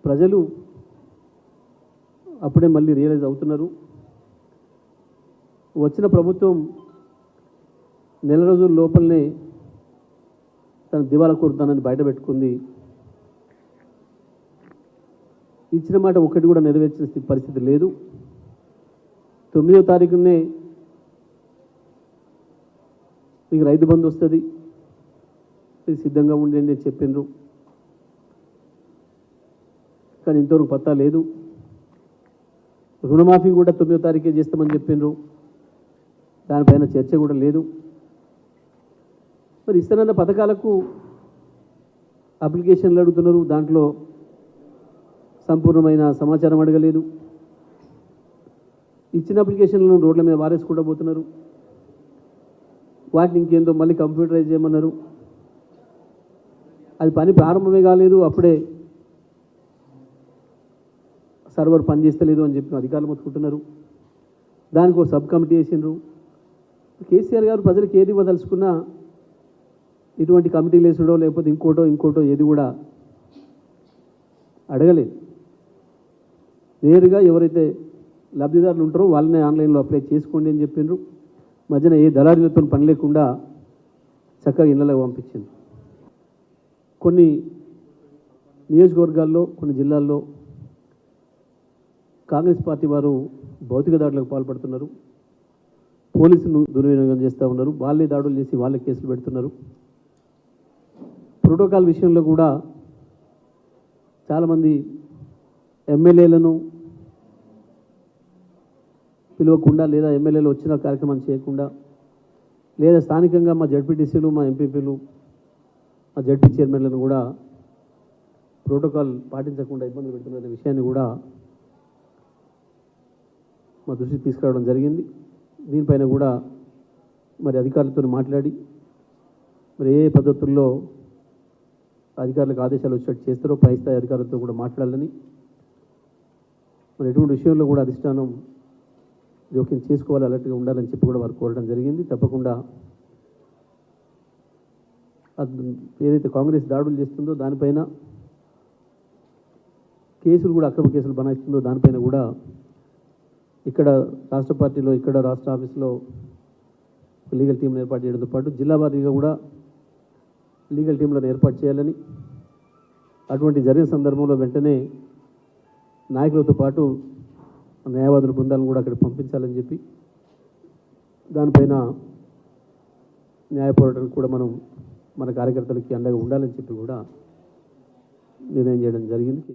ప్రజలు అప్పుడే మళ్ళీ రియలైజ్ అవుతున్నారు. వచ్చిన ప్రభుత్వం నెల రోజుల లోపలనే తన దివాలా కోరుతానని బయట పెట్టుకుంది. ఇచ్చిన మాట ఒక్కటి కూడా నెరవేర్చిన పరిస్థితి లేదు. 9వ తారీఖునే మీకు రైతు బంధు వస్తుంది, ఇది సిద్ధంగా ఉండండి అని చెప్పిండ్రు. కానీ ఇంతవరకు పత్తా లేదు. రుణమాఫీ కూడా 9వ తారీఖే చేస్తామని చెప్పిండ్రు, దానిపైన చర్చ కూడా లేదు. మరి ఇస్తానన్న పథకాలకు అప్లికేషన్లు అడుగుతున్నారు, దాంట్లో సంపూర్ణమైన సమాచారం అడగలేదు. ఇచ్చిన అప్లికేషన్లను రోడ్ల మీద వారేసుకుంటూ పోతున్నారు. వాటిని ఇంకేందో మళ్ళీ కంప్యూటరైజ్ చేయమన్నారు. అది పని ప్రారంభమే కాలేదు, అప్పుడే సర్వర్ పనిచేస్తలేదు అని చెప్పి అధికారులు మొత్తుకుంటున్నారు. దానికి ఒక సబ్ కమిటీ వేసిండ్రు. కేసీఆర్ గారు ప్రజలకు ఏది ఇవ్వదలుచుకున్నా ఇటువంటి కమిటీలు వేసుడో లేకపోతే ఇంకోటో ఏది కూడా అడగలేదు. నేరుగా ఎవరైతే లబ్ధిదారులు ఉంటారో వాళ్ళనే ఆన్లైన్లో అప్లై చేసుకోండి అని చెప్పిండ్రు. మధ్యన ఏ దళారులతో పని లేకుండా చక్కగా ఇళ్లలో పంపించింది. కొన్ని నియోజకవర్గాల్లో కొన్ని జిల్లాల్లో కాంగ్రెస్ పార్టీ వారు భౌతిక దాడులకు పాల్పడుతున్నారు, పోలీసులు దుర్వినియోగం చేస్తూ ఉన్నారు, వాళ్ళే దాడులు చేసి వాళ్ళే కేసులు పెడుతున్నారు. ప్రోటోకాల్ విషయంలో కూడా చాలామంది ఎమ్మెల్యేలను పిలవకుండా లేదా ఎమ్మెల్యేలు వచ్చిన కార్యక్రమం చేయకుండా లేదా స్థానికంగా మా జడ్పీటీసీలు మా ఎంపీపీలు మా జడ్పీ చైర్మన్లను కూడా ప్రోటోకాల్ పాటించకుండా ఇబ్బందులు పెడుతున్న విషయాన్ని కూడా మా దృష్టికి తీసుకురావడం జరిగింది. దీనిపైన కూడా మరి అధికారులతో మాట్లాడి మరి ఏ పద్ధతుల్లో అధికారులకు ఆదేశాలు వచ్చేట్టు చేస్తారో పై స్థాయి అధికారులతో కూడా మాట్లాడాలని, మరి ఎటువంటి విషయంలో కూడా అధిష్టానం జోక్యం చేసుకోవాలి, అలర్ట్గా ఉండాలని చెప్పి కూడా వారు కోరడం జరిగింది. తప్పకుండా ఏదైతే కాంగ్రెస్ దాడులు చేస్తుందో దానిపైన కేసులు కూడా అక్రమ కేసులు బనాయిస్తుందో దానిపైన కూడా ఇక్కడ రాష్ట్ర పార్టీలో ఇక్కడ రాష్ట్ర ఆఫీస్లో లీగల్ టీంను ఏర్పాటు చేయడంతో పాటు జిల్లా వారీగా కూడా లీగల్ టీంలను ఏర్పాటు చేయాలని, అటువంటి జరిగిన సందర్భంలో వెంటనే నాయకులతో పాటు న్యాయవాదుల బృందాలను కూడా అక్కడ పంపించాలని చెప్పి దానిపైన న్యాయ పోరాటానికి కూడా మన కార్యకర్తలకి అండగా ఉండాలని చెప్పి కూడా నిర్ణయం చేయడం జరిగింది.